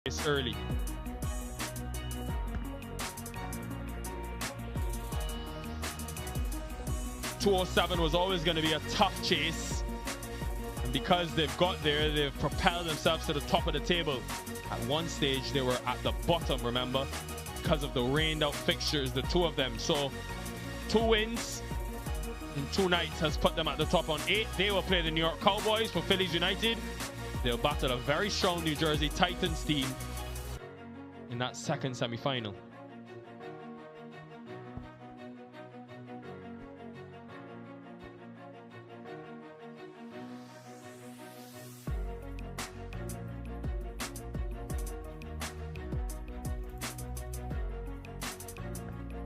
It's early. .207 was always going to be a tough chase, and because they've got there, they've propelled themselves to the top of the table. At one stage they were at the bottom, remember, because of the rained out fixtures, the two of them. So 2 wins in 2 nights has put them at the top on 8. They will play the New York Cowboys for Phillies United. They'll battle a very strong New Jersey Titans team in that second semi-final.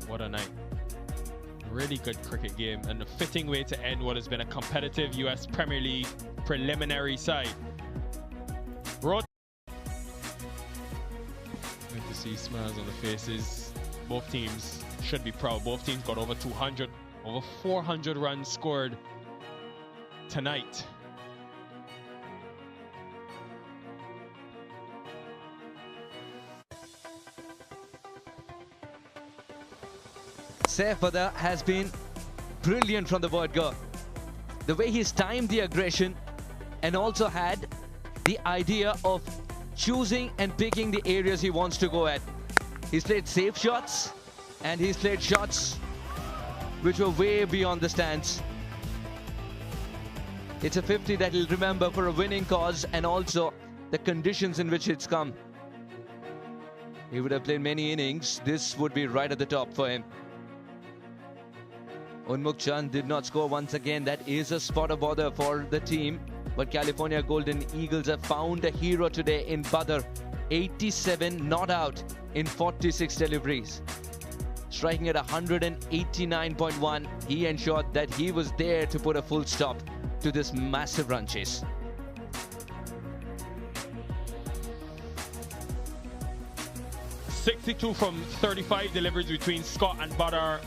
What a night. Really good cricket game, and a fitting way to end what has been a competitive US Premier League preliminary side. Good to see smiles on the faces. Both teams should be proud. Both teams got over 200, over 400 runs scored tonight. Saifada has been brilliant from the word go. The way he's timed the aggression and also had the idea of choosing and picking the areas he wants to go at. He's played safe shots and he's played shots which were way beyond the stands. It's a 50 that he'll remember for a winning cause and also the conditions in which it's come. He would have played many innings. This would be right at the top for him. Unmukh Chand did not score once again. That is a spot of bother for the team. But California Golden Eagles have found a hero today in Badr. 87 not out in 46 deliveries. Striking at 189.1, he ensured that he was there to put a full stop to this massive run chase. .62 from 35 deliveries between Scott and Badr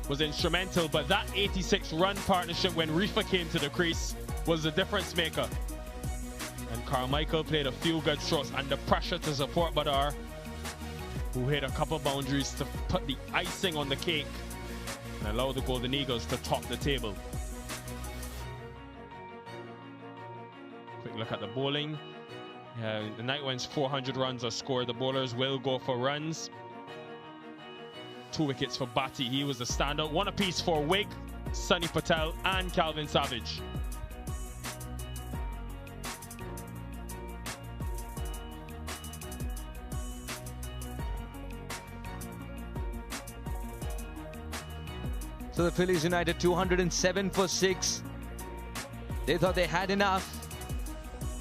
was instrumental, but that 86 run partnership when Reefer came to the crease was the difference maker. And Carmichael played a few good strokes under pressure to support Badr, who hit a couple boundaries to put the icing on the cake and allow the Golden Eagles to top the table. Quick look at the bowling. The night when's 400 runs are scored, the bowlers will go for runs. 2 wickets for Bhatti, he was the standout. 1 apiece for Wig, Sunny Patel and Calvin Savage. So the Phillies United 207 for 6. They thought they had enough,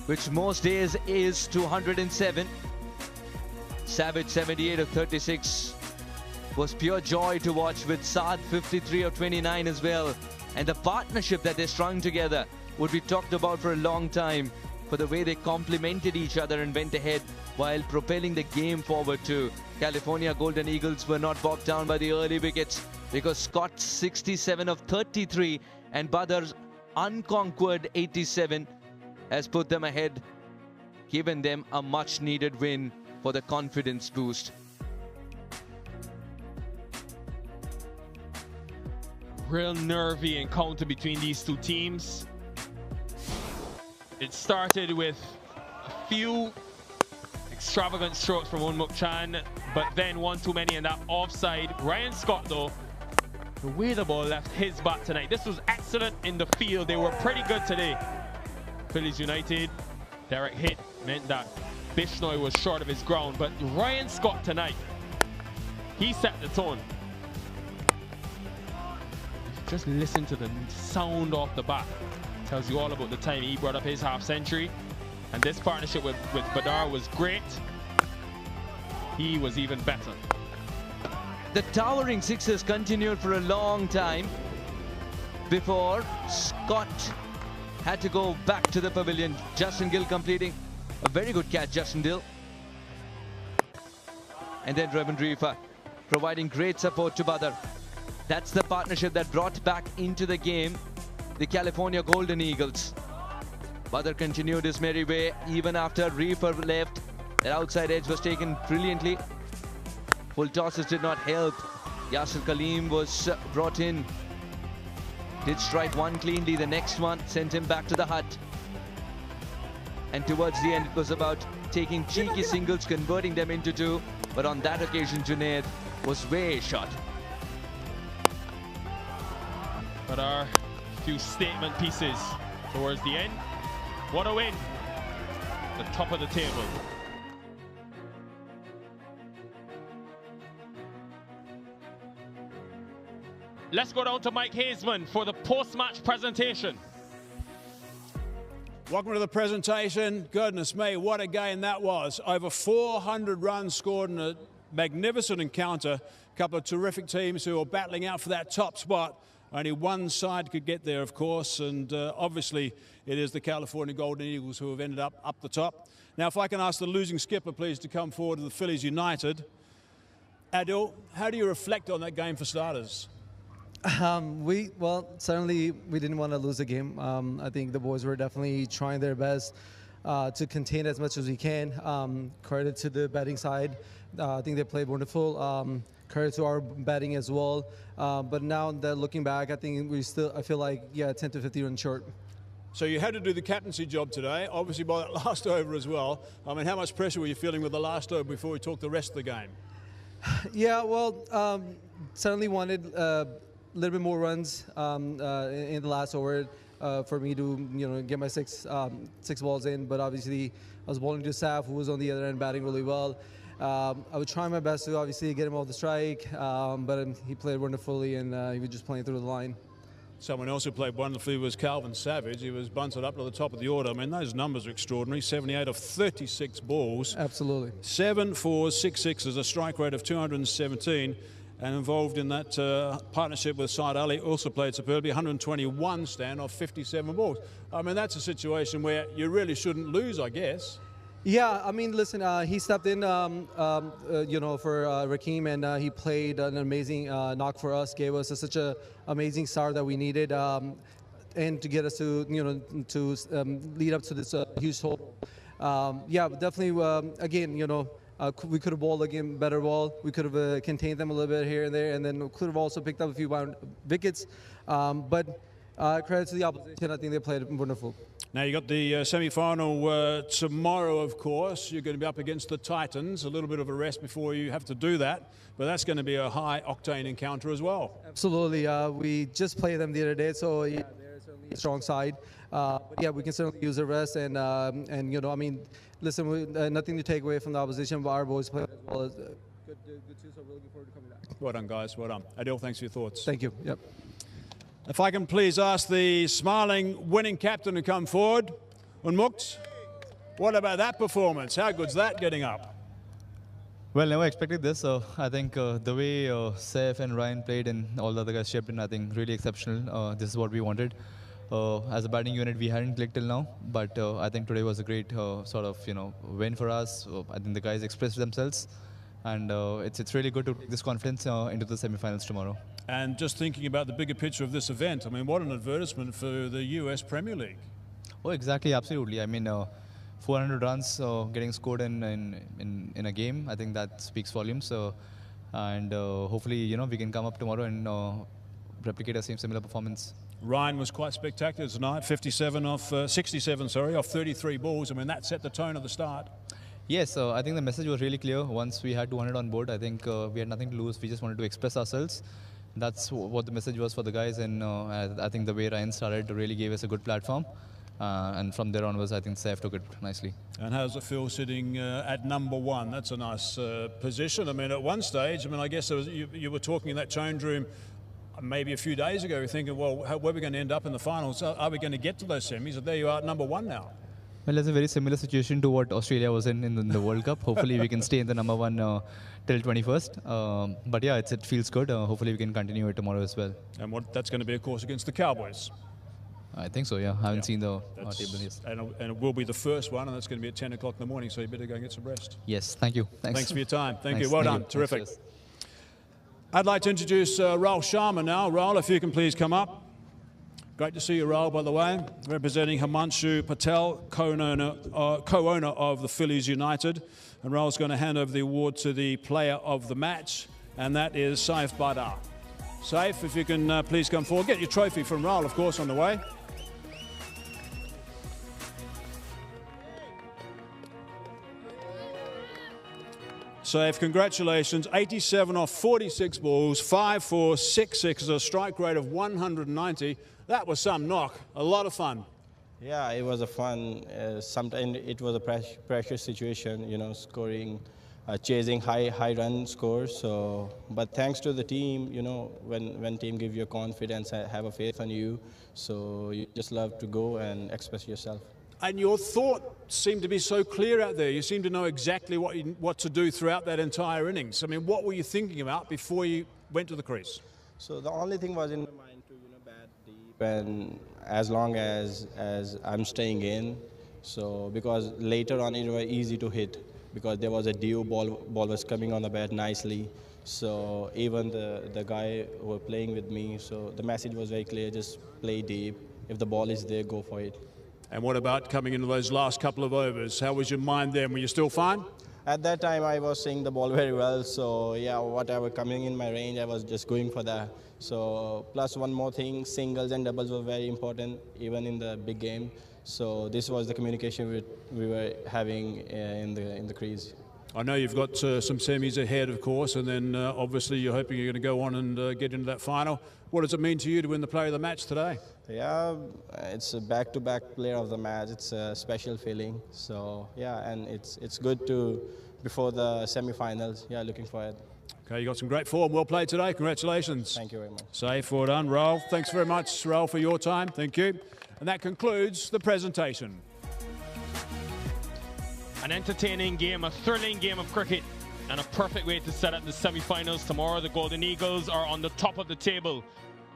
which most days is 207. Savage 78 of 36. Was pure joy to watch, with Saad 53 of 29 as well. And the partnership that they strung together would be talked about for a long time, for the way they complemented each other and went ahead while propelling the game forward too. California Golden Eagles were not bogged down by the early wickets because Scott's 67 of 33 and Badr's unconquered 87 has put them ahead, given them a much needed win for the confidence boost. Real nervy encounter between these two teams. It started with a few extravagant strokes from Unmukh Chand, but then one too many and that offside. Ryan Scott though, the way the ball left his bat tonight. This was excellent in the field. They were pretty good today. Phillies United, direct hit meant that Bishnoi was short of his ground, but Ryan Scott tonight, he set the tone. Just listen to the sound off the bat. Tells you all about the time he brought up his half century. And this partnership with Badr was great. He was even better. The towering sixes continued for a long time before Scott had to go back to the pavilion. Justin Gill completing a very good catch, Justin Gill. And then Raymond Reefer providing great support to Badr. That's the partnership that brought back into the game the California Golden Eagles. Badr continued his merry way even after Reefer left. That outside edge was taken brilliantly. Full tosses did not help. Yasir Kaleem was brought in. Did strike one cleanly, the next one sent him back to the hut. And towards the end, it was about taking cheeky singles, converting them into two. But on that occasion, Junaid was way short. But our few statement pieces towards the end. What a win. The top of the table. Let's go down to Mike Hazeman for the post-match presentation. Welcome to the presentation. Goodness me, what a game that was. Over 400 runs scored in a magnificent encounter. A couple of terrific teams who are battling out for that top spot. Only one side could get there, of course, and obviously it is the California Golden Eagles who have ended up the top. Now, if I can ask the losing skipper, please, to come forward to the Phillies United. Adil, how do you reflect on that game for starters? Well, certainly we didn't want to lose the game. I think the boys were definitely trying their best to contain as much as we can. Credit to the batting side. I think they played wonderful. Credit to our batting as well. But now that looking back, I think I feel like, yeah, 10 to 50 runs short. So you had to do the captaincy job today, obviously by that last over as well. I mean, how much pressure were you feeling with the last over before we talked the rest of the game? Yeah, well, certainly wanted a little bit more runs in the last over for me to, get my six balls in. But obviously, I was bowling to Saf, who was on the other end batting really well. I would try my best to obviously get him off the strike, but he played wonderfully, and he was just playing through the line. Someone else who played wonderfully was Calvin Savage. He was bunted up to the top of the order. I mean, those numbers are extraordinary. 78 of 36 balls. Absolutely. 7 fours, 6 sixes, a strike rate of 217. And involved in that partnership with Saad Ali, also played superbly, 121 stand off 57 balls. I mean, that's a situation where you really shouldn't lose, I guess. Yeah, I mean, listen, he stepped in, for Rakeem, and he played an amazing knock for us, gave us such an amazing start that we needed, and to get us to, lead up to this huge total. Yeah, definitely, again, we could have bowled again better ball. We could have contained them a little bit here and there, and then could have also picked up a few wickets. But credit to the opposition. I think they played wonderful. Now you got the semi-final tomorrow, of course. You're going to be up against the Titans. A little bit of a rest before you have to do that, but that's going to be a high-octane encounter as well. Absolutely. We just played them the other day, so yeah, they're certainly a strong side. But yeah, we can certainly use the rest, and I mean, listen, nothing to take away from the opposition, but our boys play as well as good too. So we're looking forward to coming back. Well done, guys. Well done. Adil, thanks for your thoughts. Thank you. Yep. If I can please ask the smiling winning captain to come forward. Unmukt, what about that performance? How good's that getting up? Well, never expected this. So I think the way Saif and Ryan played and all the other guys chipped in, I think really exceptional. This is what we wanted. As a batting unit, we hadn't clicked till now, but I think today was a great win for us. I think the guys expressed themselves, and it's really good to take this confidence into the semi-finals tomorrow. And just thinking about the bigger picture of this event, I mean, what an advertisement for the US Premier League. Oh, exactly, absolutely. I mean, 400 runs getting scored in a game, I think that speaks volumes. And hopefully, we can come up tomorrow and replicate a similar performance. Ryan was quite spectacular tonight, 67 off 33 balls. I mean, that set the tone of the start. Yes, I think the message was really clear. Once we had 200 on board, I think we had nothing to lose. We just wanted to express ourselves. That's what the message was for the guys, and I think the way Ryan started really gave us a good platform. And from there onwards, I think Saif took it nicely. And how's it feel sitting at number one? That's a nice position. I mean, at one stage, I guess you were talking in that change room maybe a few days ago, we're thinking, well, where are we going to end up in the finals? Are we going to get to those semis? And there you are at number one now. Well, it's a very similar situation to what Australia was in the World Cup. Hopefully, we can stay in the number one till 21st. But yeah, it feels good. Hopefully, we can continue it tomorrow as well. And that's going to be, of course, against the Cowboys. I think so, yeah. I haven't seen the table yet. And it will be the first one, and that's going to be at 10 o'clock in the morning, so you better go and get some rest. Yes, thank you. Thanks for your time. Thank you. Well done. Terrific. I'd like to introduce Rahul Sharma now. Rahul, if you can please come up. Great to see you, Rahul, by the way, representing Himanshu Patel, co-owner of the Phillies United. And Rahul's going to hand over the award to the player of the match, and that is Saif Badar. Saif, if you can please come forward. Get your trophy from Rahul, of course, on the way. Saif, congratulations. 87 off 46 balls, 5-4, 6-6, a strike rate of 190. That was some knock. A lot of fun. Yeah, it was a fun. Sometimes it was a pressure situation, you know, scoring, chasing high run scores. So, but thanks to the team, you know, when team give you confidence, have a faith on you, so you just love to go and express yourself. And your thought seemed to be so clear out there. You seemed to know exactly what to do throughout that entire innings. I mean, what were you thinking about before you went to the crease? So the only thing was in my mind to, you know, bat deep, and as long as I'm staying in. So because later on it was easy to hit because there was a due ball was coming on the bat nicely. So even the guy who were playing with me, so the message was very clear: just play deep. If the ball is there, go for it. And what about coming into those last couple of overs? How was your mind then? Were you still fine? At that time, I was seeing the ball very well. So, yeah, whatever coming in my range, I was just going for that. So, plus one more thing, singles and doubles were very important, even in the big game. So, this was the communication we were having in the crease. I know you've got some semis ahead, of course, and then obviously you're hoping you're going to go on and get into that final. What does it mean to you to win the player of the match today? Yeah, it's a back-to-back player of the match. It's a special feeling. So, yeah, and it's good to, before the semi-finals, yeah, looking forward. Okay, you got some great form. Well played today. Congratulations. Thank you very much. Safe, well done. Rahul, thanks very much, Rahul, for your time. Thank you. And that concludes the presentation. An entertaining game, a thrilling game of cricket, and a perfect way to set up the semi-finals tomorrow. The Golden Eagles are on the top of the table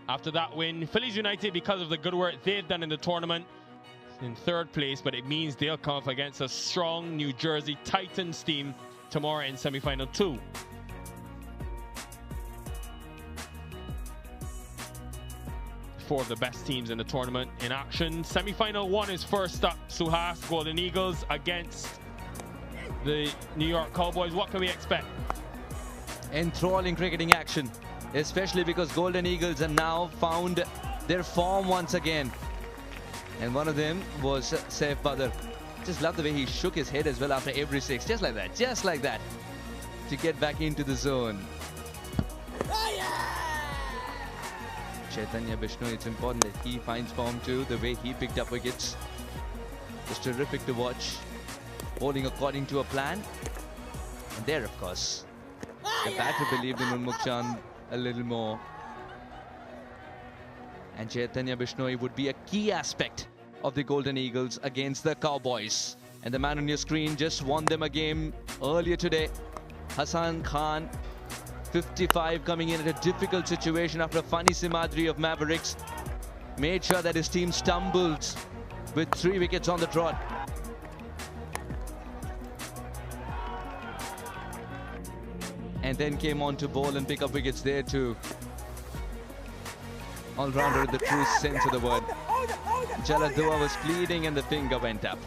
after that win. Phillies United, because of the good work they've done in the tournament, in third place, but it means they'll come up against a strong New Jersey Titans team tomorrow in semi-final 2. Four of the best teams in the tournament in action. Semi-final 1 is first up. Suhas, Golden Eagles against the New York Cowboys. What can we expect? Enthralling cricketing action, especially because Golden Eagles have now found their form once again. And one of them was Saif Badar. Just love the way he shook his head as well after every 6. Just like that, to get back into the zone. Chaitanya Bishnoi, it's important that he finds form too. The way he picked up wickets was terrific to watch. Bowling according to a plan. And there, of course, the batter believed in Unmukh Chand a little more. And Chaitanya Bishnoi would be a key aspect of the Golden Eagles against the Cowboys. And the man on your screen just won them a game earlier today. Hassan Khan, 55, coming in at a difficult situation after a funny Simadri of Mavericks. Made sure that his team stumbled with 3 wickets on the trot. And then came on to bowl and pick up wickets there too. All-rounder in the true sense of the word. Jaladua was pleading and the finger went up.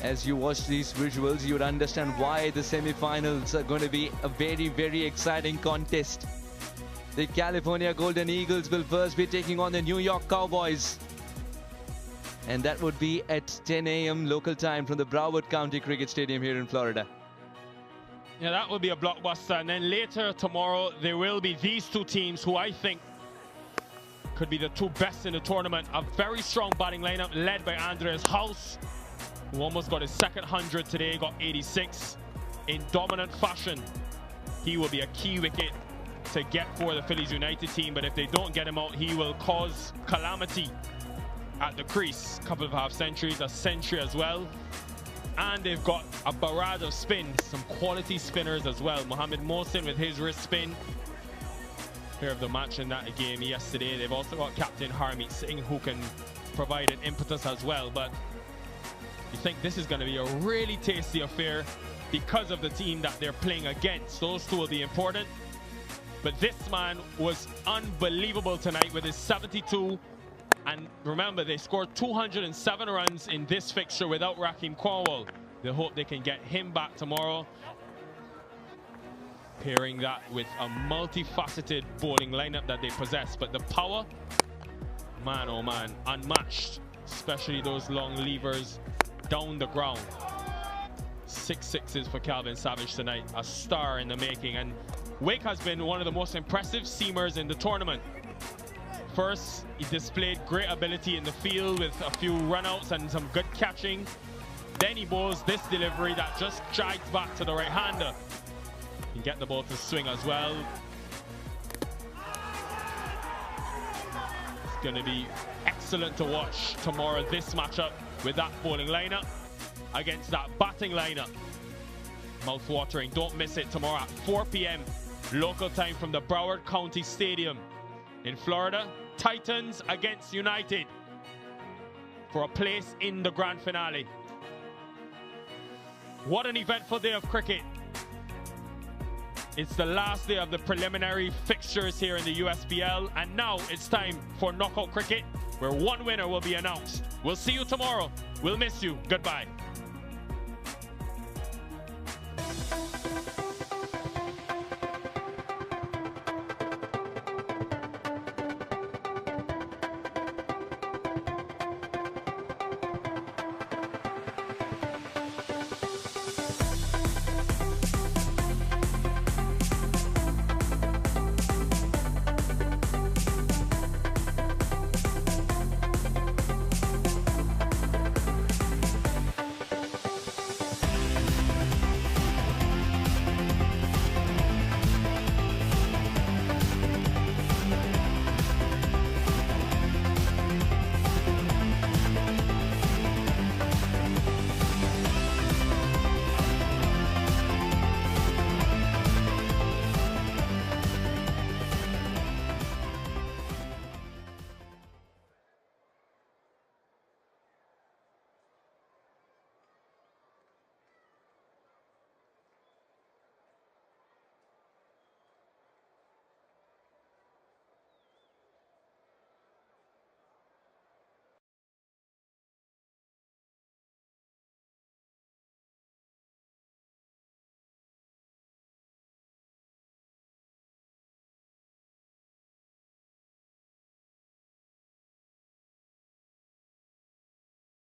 As you watch these visuals, you would understand why the semi-finals are going to be a very, very exciting contest. The California Golden Eagles will first be taking on the New York Cowboys. And that would be at 10 a.m. local time from the Broward County Cricket Stadium here in Florida. Yeah, that will be a blockbuster. And then later tomorrow, there will be these two teams who I think could be the 2 best in the tournament. A very strong batting lineup led by Andreas House, who almost got his second 100 today, got 86 in dominant fashion. He will be a key wicket to get for the Phillies United team, but if they don't get him out, he will cause calamity at the crease. A couple of half centuries, a century as well. And they've got a barrage of spins, some quality spinners as well. Mohammed Mohsin with his wrist spin. Player of the match in that game yesterday. They've also got captain Harmeet Singh, who can provide an impetus as well. But you think this is going to be a really tasty affair because of the team that they're playing against. Those two will be important. But this man was unbelievable tonight with his 72. And remember, they scored 207 runs in this fixture without Raheem Cornwall. They hope they can get him back tomorrow. Pairing that with a multifaceted bowling lineup that they possess. But the power, man, oh man, unmatched. Especially those long levers down the ground. 6 sixes for Calvin Savage tonight. A star in the making. And Wake has been one of the most impressive seamers in the tournament. First, he displayed great ability in the field with a few runouts and some good catching. Then he bowls this delivery that just jigs back to the right-hander. He can get the ball to swing as well. It's going to be excellent to watch tomorrow, this matchup with that bowling lineup against that batting lineup. Mouth-watering. Don't miss it tomorrow at 4 p.m. local time from the Broward County Stadium in Florida. Titans against United for a place in the grand finale. What an eventful day of cricket. It's the last day of the preliminary fixtures here in the USPL, and now it's time for knockout cricket, where one winner will be announced. We'll see you tomorrow. We'll miss you. Goodbye.